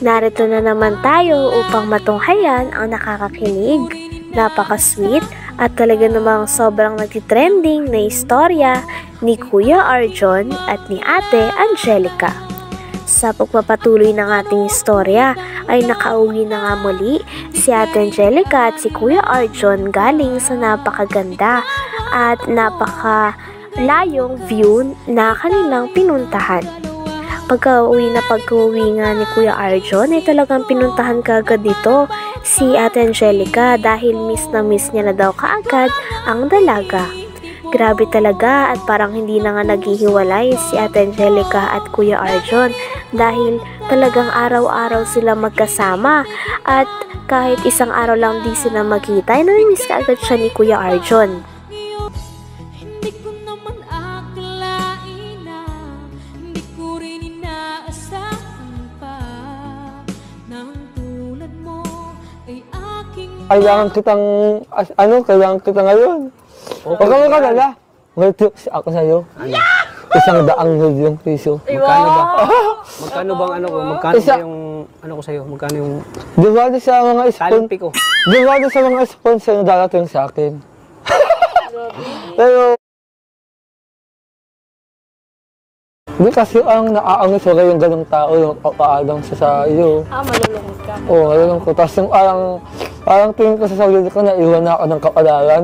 Narito na naman tayo upang matunghayan ang nakakakilig, napaka-sweet at talaga namang sobrang nagtitrending na istorya ni Kuya Arjon at ni Ate Angelica. Sa pagpapatuloy ng ating istorya ay nakauwi na nga muli si Ate Angelica at si Kuya Arjon galing sa napakaganda at napakalayong view na kanilang pinuntahan. Pagka-uwi nga ni Kuya Arjon ay talagang pinuntahan kaagad dito si Ate Angelica dahil miss na miss niya na daw kaagad ang dalaga. Grabe talaga at parang hindi na nga naghihiwalay si Ate Angelica at Kuya Arjon dahil talagang araw-araw sila magkasama at kahit isang araw lang di sila magkita ay namimiss kaagad siya ni Kuya Arjon. Kailangan kita ngayon. Huwag ka magkalala. May tips ako sa'yo. Isang daang milyong piso. Magkano ba? Magkano bang ano ko? Magkano ba yung ano ko sa'yo? Magkano yung Diwali sa mga talpi ko? Diwali sa mga sponsor na darating sa akin. Pero hindi kasi ang naaangis wala yung ganong tao yung papaalang sa iyo. Malulungkot ka. Oo, malulungkot. Tapos yung parang tingin ko sa sarili ko na iwan na ako ng kapalaran.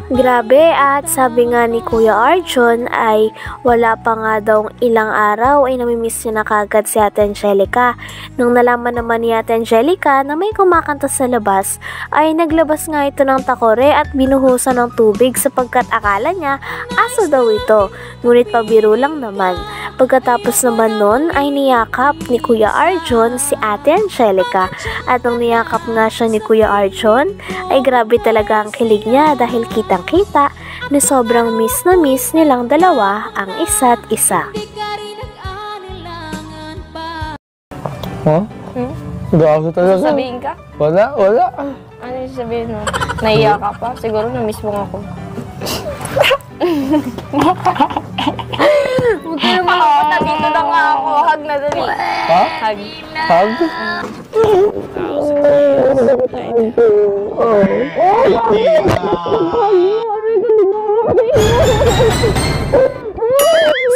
Grabe at sabi nga ni Kuya Arjon ay wala pa nga daw ilang araw ay namimiss niya na kagad si Ate Angelica. Nung nalaman naman ni Ate Angelica na may kumakanta sa labas ay naglabas nga ito ng takore at binuhusan ng tubig sapagkat akala niya aso daw ito. Ngunit pabiro lang naman. Pagkatapos naman nun ay niyakap ni Kuya Arjon si Ate Angelica at nung niyakap nga siya ni Kuya Arjon ay grabe talaga ang kilig niya dahil kitang-kita na sobrang miss na miss nilang dalawa ang isa't isa. Huh? Grabe talaga. Sasabihin ka? Wala. Ano yung sabihin mo? Naiyak ka pa? Siguro na-miss mo ako. Huwag ka naman ako. Nandito na nga ako. Hug na dali. Ha? Hug. Hug?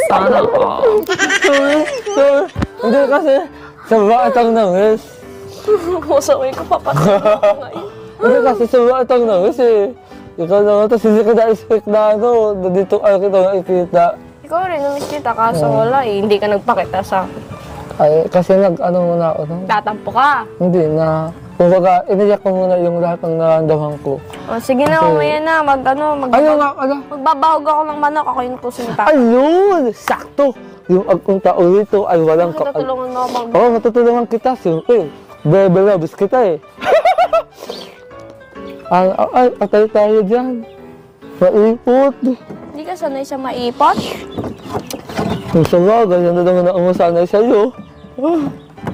sana ko? Hindi kasi sa batang nangis. Masaway ko papatay ko ngayon. Hindi kasi sa batang nangis eh. Ikaw naman, tapos hindi ka na-expect na dito ay kita nakikita. Ikaw rin, namiss kita kaso wala eh. Hindi ka nagpakita sa akin. Ay, kasi muna ako. Tatampo ka. Hindi na. Kumbaga, iniyak ko muna yung lahat ng naramdaman ko. O sige na, mamaya na. Magbabahog ako ng manok. Ako yung puso ni Papa. Ayun! Sakto! Yung agpunta ulit ay walang Matutulungan mo ako Oo, matutulungan kita. Siyempre, bebe-labis kita eh. Atay tayo dyan. Maipot. Hindi ka sanay sa maipot? Yung sa mga, ganyan na naman na umusanay sa'yo.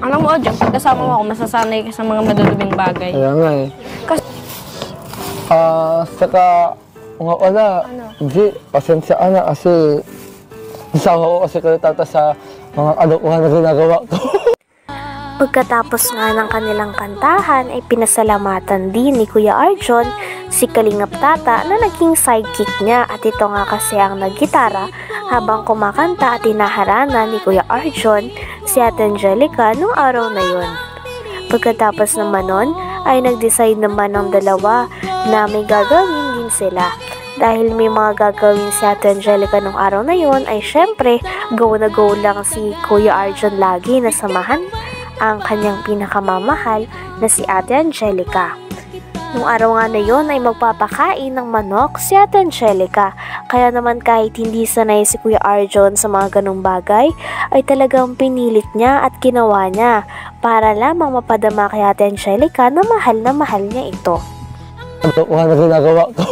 Alam mo, Ojak, pag kasama mo ako, masasanay ka sa mga maduduming bagay. Kaya nga eh. Kasi, Saka, nga wala. Ano? Hindi, pasensya ka na kasi isama ko kasi kayo tata sa mga kalokohan na ginagawa ko. Pagkatapos nga ng kanilang kantahan ay pinasalamatan din ni Kuya Arjon si Kalingap Tata na naging sidekick niya at ito nga kasi ang naggitara habang kumakanta at hinaharana ni Kuya Arjon si Ate Angelica nung araw na yun. Pagkatapos naman nun ay nag-decide naman ng dalawa na may gagawin din sila. Dahil may mga gagawin si Ate Angelica nung araw na yun ay syempre go na go lang si Kuya Arjon lagi na samahan ang kanyang pinakamamahal na si Ate Angelica. Nung araw nga na yon ay magpapakain ng manok si Ate Angelica. Kaya naman kahit hindi sanay si Kuya Arjon sa mga ganong bagay, ay talagang pinilit niya at ginawa niya para lamang mapadama kay Ate Angelica na mahal niya ito. Kalokohan na ginagawa ko.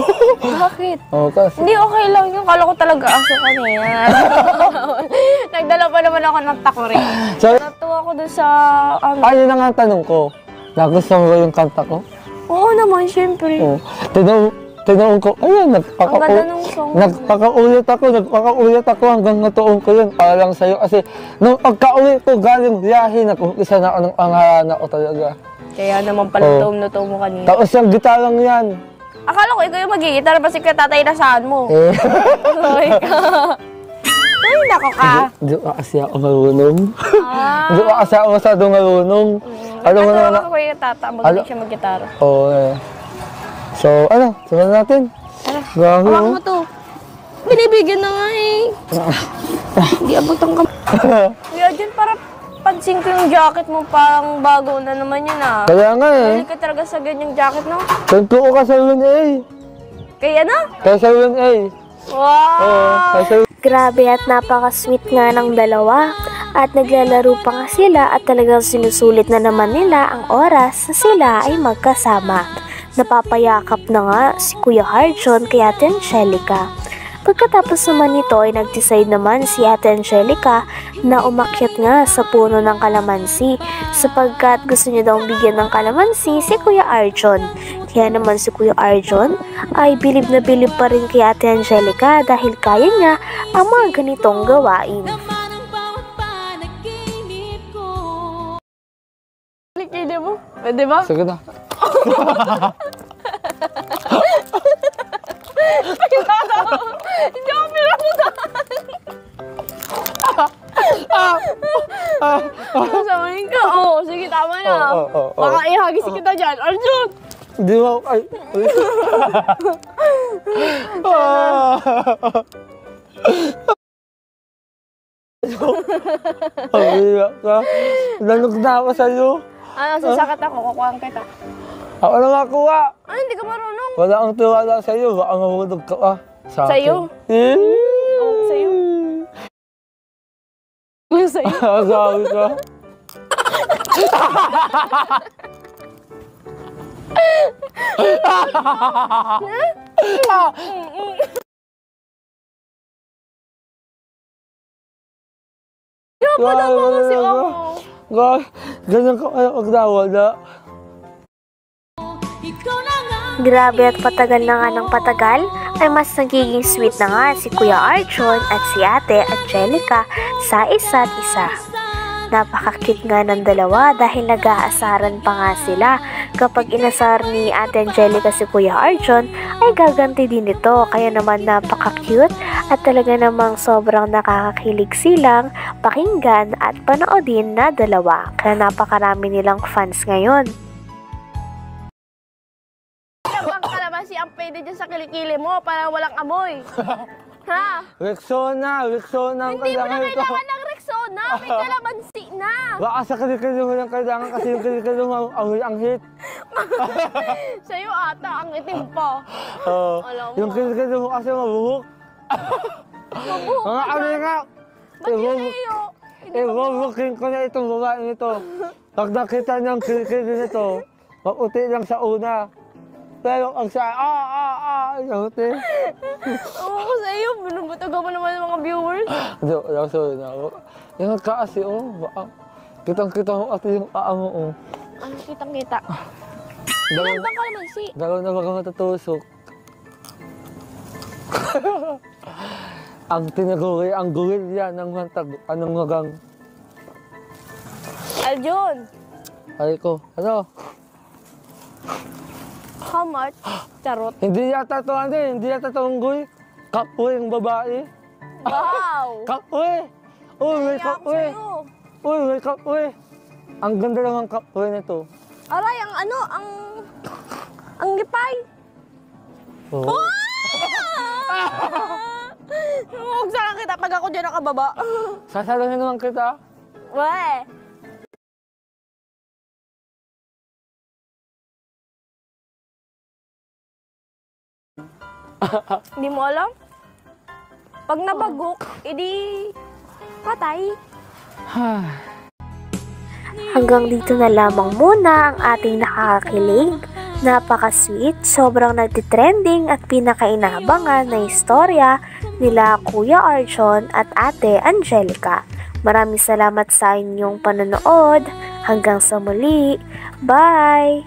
bakit? Kasi Hindi, okay lang yun. Kala ko talaga aso kanina. Nagdala pa naman ako ng takore. Natuwa ko dun sa... Yun na nga ang tanong ko. Nagustuhan mo ba yung kanta ko? Oo naman, syempre. Oo. tinoon ko, ayun, Ang ganda ng song. nagpakaulit ako hanggang natuon ko yun. Para lang sa'yo. Kasi nung pagka-uwi ko galing biyahe, nag-umpisa na ako ng pangarana ko talaga. Kaya naman pala tom na mo kanina. Tapos yung gitarang yan. Akala ko ikaw yung mag-gitar, basta ka tatay na saan mo. Sorry ka. Ay, nako ka. Hindi pa kasi ako marunong. Ah. Hindi pa kasi ako masyadong marunong. Alam mo naman Ako yung tata, magaling siya mag-gitar. Oo eh. So, sunod natin. Tara, Gago. hawak mo to. Binibigyan na nga eh. Hindi abot ang Kuya John, para pansin ko yung jacket mo, parang bago na naman yun ah. Kaya nga eh. Hindi ka talaga sa ganyang jacket, no? Tanto ko ka sa UNA. Kaya na? Kaya sa UNA. Wow! Oo, kaya sa Grabe at napaka-sweet nga ng dalawa. At naglalaro pa nga sila at talagang sinusulit na naman nila ang oras na sila ay magkasama. Napapayakap na nga si Kuya Arjon kay Ate Angelica. Pagkatapos naman nito ay nag-decide naman si Ate Angelica na umakyat nga sa puno ng kalamansi sapagkat gusto niya daw bigyan ng kalamansi si Kuya Arjon. Kaya naman si Kuya Arjon ay bilib na bilib pa rin kay Ate Angelica dahil kaya niya ang mga ganitong gawain. Likide mo? Pwede ba? Sige na. Hindi ako pinapuntahan. Sabihin ka, oo, sige, tama na. Oo. Baka ihagis kita dyan. Arjun! Di ba? Ay. Ay, ka. Lanog na ako sa'yo. Ano, sasakat ako, kukuhaan kita. Ako na makuha. Ay, hindi ka marunong. Wala akong tiwala sa'yo. Baka mahulog ka pa. Sa akin. Sa'yo? Oo, sa'yo. Kuya, sa'yo. Sabi ka. Dapat ako kasi ako. Ganyan ka kaya magdawala. Grabe at patagal na nga ng patagal ay mas nagiging sweet na nga si Kuya Arjon at si Ate Angelica sa isa't isa. Napaka-cute nga ng dalawa dahil nag-aasaran pa nga sila. Kapag inasar ni Ate Angelica si Kuya Arjon ay gaganti din ito. Kaya naman napaka-cute at talaga namang sobrang nakakakilig silang pakinggan at panoodin na dalawa. Kaya napakarami nilang fans ngayon. Ang kalabasi ang pwede dyan sa kilikili mo para walang amoy. Ha? Rexona ang Hindi mo na kailangan ko. kailangan ng Rexona. May kalamansi na. Baka sa kilikili mo lang kailangan kasi yung kilikili mo ang hit. Sa'yo ata, ang itim pa. Alam mo. Yung kilikili mo kasi mabuhok. Mabuhok Mga ka ano dyan. nga. Ba't yun sa'yo? Ibubukin ko na itong babae nito. Pag nakita niyang kilikili nito, maputi lang sa una. Pero ang sa yahuti. Oo, sa'yo. Binubutaga mo naman ng mga viewers. Hindi, sorry na ako. Yung nagkaasi, kitang-kita mo ate yung aamo, Ano, kitang-kita. Ilan bang kalamansi? Dalaw na baka matutusok. Ang tinaguri, ang guwil yan ng mantag, anong magang. Aljun, Ay ko, ano? how much? Charot. Hindi yata to hindi yata to unggoy. Kapwe yung babae. Wow! Kapwe! Uy, may Kaya ako kapwe! sa'yo. Uy, may kapwe! Ang ganda lang ang kapwe nito. Aray, ang lipay. Oh. Huwag saan kita pag ako dyan nakababa. Sasaluhin naman kita. Weh. Hindi mo alam? Pag nabagok, edi patay. Hanggang dito na lamang muna ang ating nakakakilig, napaka-sweet, sobrang nagtitrending at pinakainabangan na istorya nila Kuya Arjon at Ate Angelica. Maraming salamat sa inyong panonood. Hanggang sa muli. Bye!